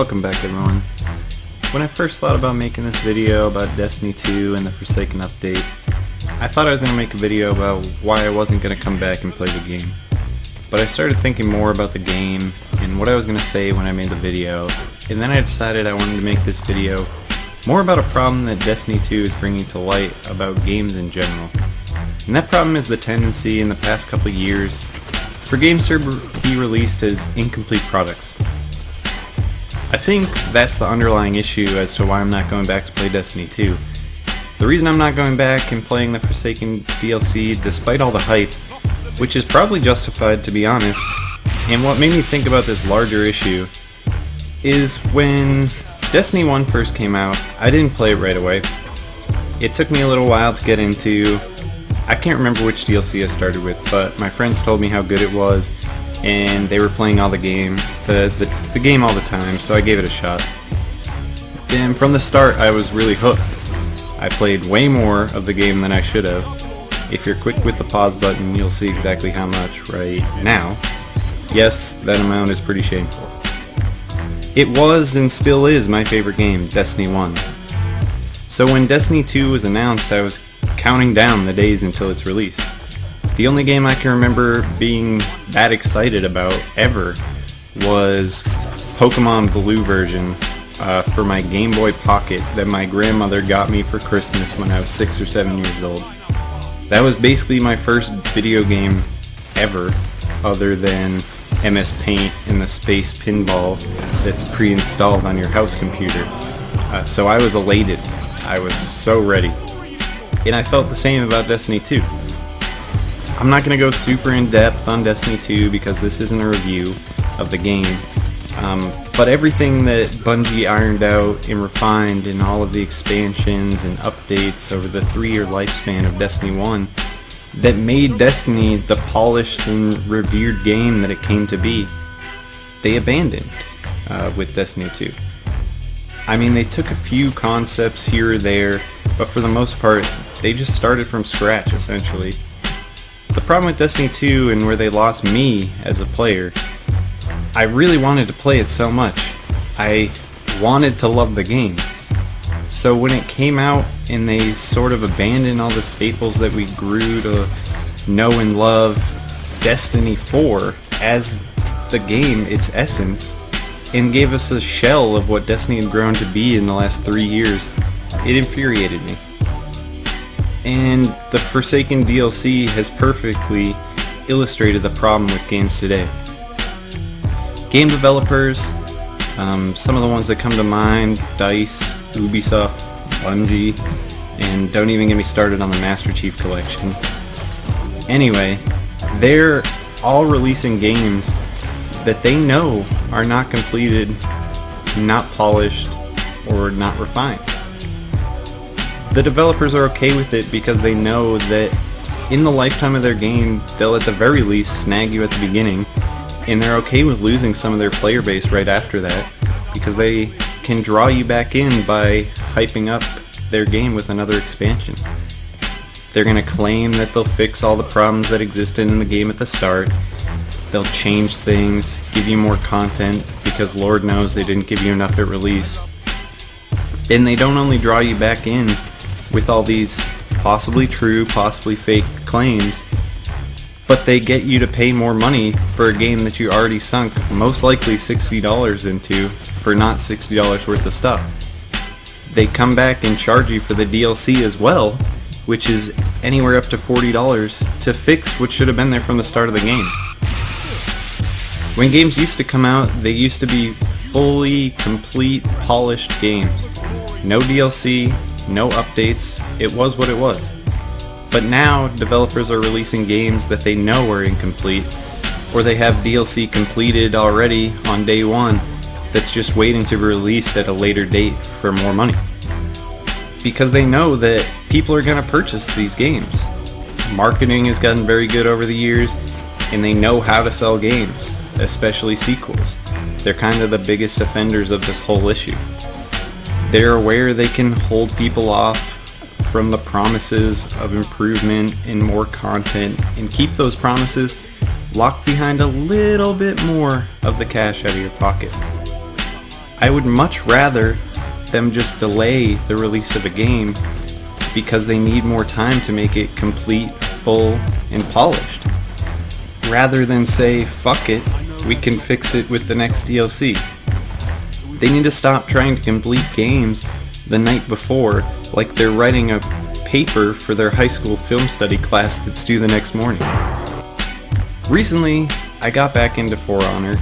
Welcome back, everyone. When I first thought about making this video about Destiny 2 and the Forsaken update, I thought I was going to make a video about why I wasn't going to come back and play the game. But I started thinking more about the game and what I was going to say when I made the video, and then I decided I wanted to make this video more about a problem that Destiny 2 is bringing to light about games in general. And that problem is the tendency in the past couple of years for games to be released as incomplete products. I think that's the underlying issue as to why I'm not going back to play Destiny 2. The reason I'm not going back and playing the Forsaken DLC despite all the hype, which is probably justified to be honest, and what made me think about this larger issue, is when Destiny 1 first came out, I didn't play it right away. It took me a little while to get into. I can't remember which DLC I started with, but my friends told me how good it was, and they were playing all the game all the time, so I gave it a shot. And from the start, I was really hooked. I played way more of the game than I should have. If you're quick with the pause button, you'll see exactly how much right now. Yes, that amount is pretty shameful. It was and still is my favorite game, Destiny 1. So when Destiny 2 was announced, I was counting down the days until its release. The only game I can remember being that excited about ever was Pokemon Blue version for my Game Boy Pocket that my grandmother got me for Christmas when I was 6 or 7 years old. That was basically my first video game ever, other than MS Paint and the Space Pinball that's pre-installed on your house computer. So I was elated. I was so ready. And I felt the same about Destiny 2. I'm not going to go super in depth on Destiny 2 because this isn't a review of the game, but everything that Bungie ironed out and refined in all of the expansions and updates over the 3-year lifespan of Destiny 1 that made Destiny the polished and revered game that it came to be, they abandoned with Destiny 2. I mean, they took a few concepts here or there, but for the most part, they just started from scratch, essentially. The problem with Destiny 2 and where they lost me as a player, I really wanted to play it so much. I wanted to love the game. So when it came out and they sort of abandoned all the staples that we grew to know and love, Destiny 4 as the game, its essence, and gave us a shell of what Destiny had grown to be in the last 3 years, it infuriated me. And the Forsaken DLC has perfectly illustrated the problem with games today. Game developers, some of the ones that come to mind, DICE, Ubisoft, Bungie, and don't even get me started on the Master Chief Collection. Anyway, they're all releasing games that they know are not completed, not polished, or not refined. The developers are okay with it because they know that in the lifetime of their game, they'll at the very least snag you at the beginning, and they're okay with losing some of their player base right after that because they can draw you back in by hyping up their game with another expansion. They're going to claim that they'll fix all the problems that existed in the game at the start. They'll change things, give you more content because Lord knows they didn't give you enough at release. And they don't only draw you back in with all these possibly true, possibly fake claims, but they get you to pay more money for a game that you already sunk most likely $60 into for not $60 worth of stuff. They come back and charge you for the DLC as well, which is anywhere up to $40 to fix what should have been there from the start of the game. When games used to come out, they used to be fully, complete, polished games. No DLC, no updates, it was what it was. But now, developers are releasing games that they know are incomplete, or they have DLC completed already on day one that's just waiting to be released at a later date for more money. Because they know that people are going to purchase these games. Marketing has gotten very good over the years, and they know how to sell games, especially sequels. They're kind of the biggest offenders of this whole issue. They're aware they can hold people off from the promises of improvement and more content and keep those promises locked behind a little bit more of the cash out of your pocket. I would much rather them just delay the release of a game because they need more time to make it complete, full, and polished, rather than say, fuck it, we can fix it with the next DLC. They need to stop trying to complete games the night before like they're writing a paper for their high school film study class that's due the next morning. Recently, I got back into For Honor,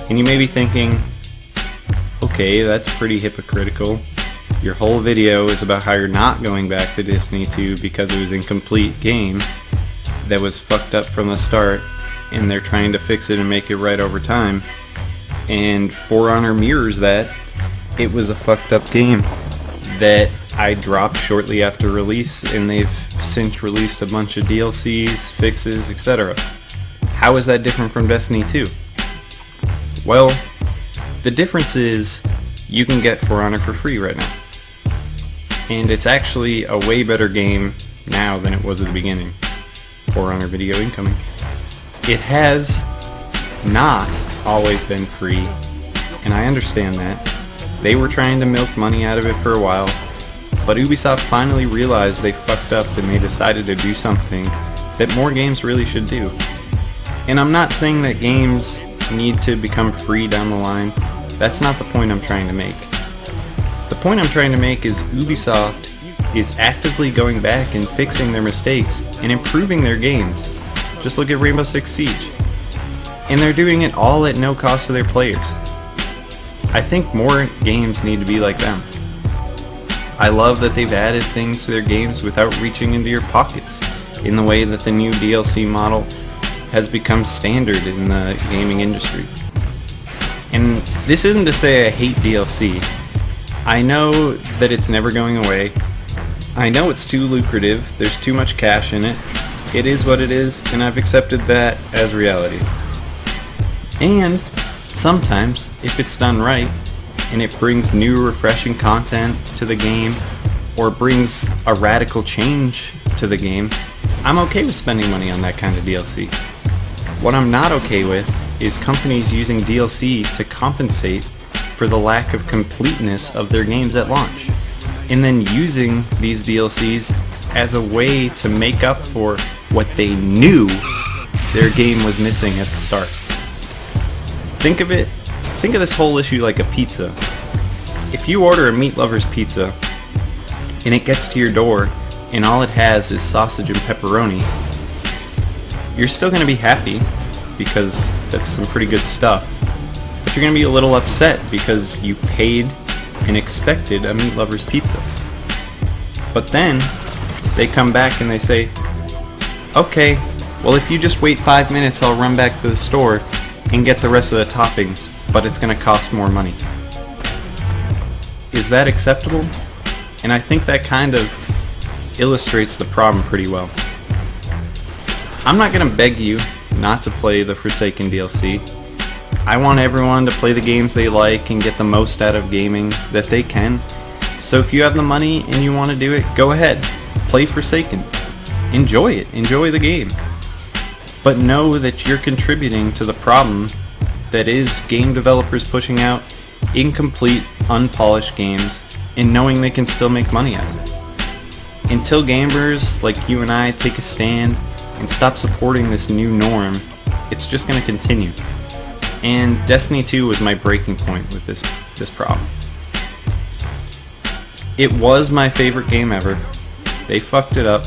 and you may be thinking, okay, that's pretty hypocritical. Your whole video is about how you're not going back to Destiny 2 because it was an incomplete game that was fucked up from the start, and they're trying to fix it and make it right over time. And For Honor mirrors that. It was a fucked up game that I dropped shortly after release, and they've since released a bunch of DLCs, fixes, etc. How is that different from Destiny 2? Well, the difference is you can get For Honor for free right now. And it's actually a way better game now than it was at the beginning. For Honor video incoming. It has not always been free, and I understand that. They were trying to milk money out of it for a while, but Ubisoft finally realized they fucked up and they decided to do something that more games really should do. And I'm not saying that games need to become free down the line. That's not the point I'm trying to make. The point I'm trying to make is Ubisoft is actively going back and fixing their mistakes and improving their games. Just look at Rainbow Six Siege. And they're doing it all at no cost to their players. I think more games need to be like them. I love that they've added things to their games without reaching into your pockets, in the way that the new DLC model has become standard in the gaming industry. And this isn't to say I hate DLC. I know that it's never going away. I know it's too lucrative, there's too much cash in it. It is what it is, and I've accepted that as reality. And sometimes, if it's done right, and it brings new refreshing content to the game, or brings a radical change to the game, I'm okay with spending money on that kind of DLC. What I'm not okay with is companies using DLC to compensate for the lack of completeness of their games at launch, and then using these DLCs as a way to make up for what they knew their game was missing at the start. Think of this whole issue like a pizza. If you order a Meat Lover's pizza and it gets to your door and all it has is sausage and pepperoni, you're still going to be happy because that's some pretty good stuff, but you're going to be a little upset because you paid and expected a Meat Lover's pizza. But then they come back and they say, okay, well if you just wait 5 minutes I'll run back to the store and get the rest of the toppings, but it's going to cost more money. Is that acceptable? And I think that kind of illustrates the problem pretty well. I'm not going to beg you not to play the Forsaken DLC. I want everyone to play the games they like and get the most out of gaming that they can. So if you have the money and you want to do it, go ahead. Play Forsaken. Enjoy it. Enjoy the game. But know that you're contributing to the problem that is game developers pushing out incomplete, unpolished games and knowing they can still make money out of it. Until gamers like you and I take a stand and stop supporting this new norm, it's just going to continue. And Destiny 2 was my breaking point with this problem. It was my favorite game ever. They fucked it up.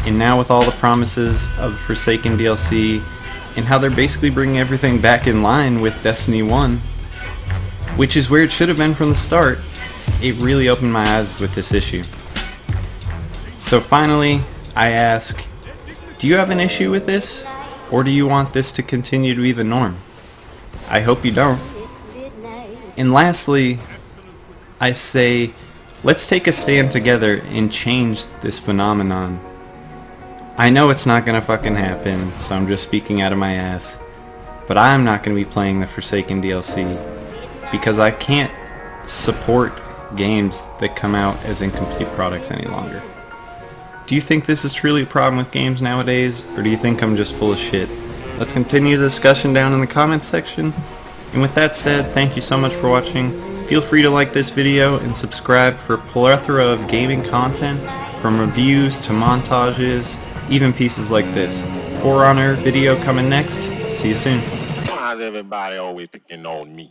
And now with all the promises of Forsaken DLC and how they're basically bringing everything back in line with Destiny 1, which is where it should have been from the start, it really opened my eyes with this issue. So finally, I ask, do you have an issue with this? Or do you want this to continue to be the norm? I hope you don't. And lastly, I say, let's take a stand together and change this phenomenon. I know it's not gonna fucking happen, so I'm just speaking out of my ass. But I'm not gonna be playing the Forsaken DLC because I can't support games that come out as incomplete products any longer. Do you think this is truly a problem with games nowadays, or do you think I'm just full of shit? Let's continue the discussion down in the comments section, And with that said, thank you so much for watching. Feel free to like this video and subscribe for a plethora of gaming content, from reviews to montages, even pieces like this. For Honor video coming next. See you soon. Why's everybody always picking on me?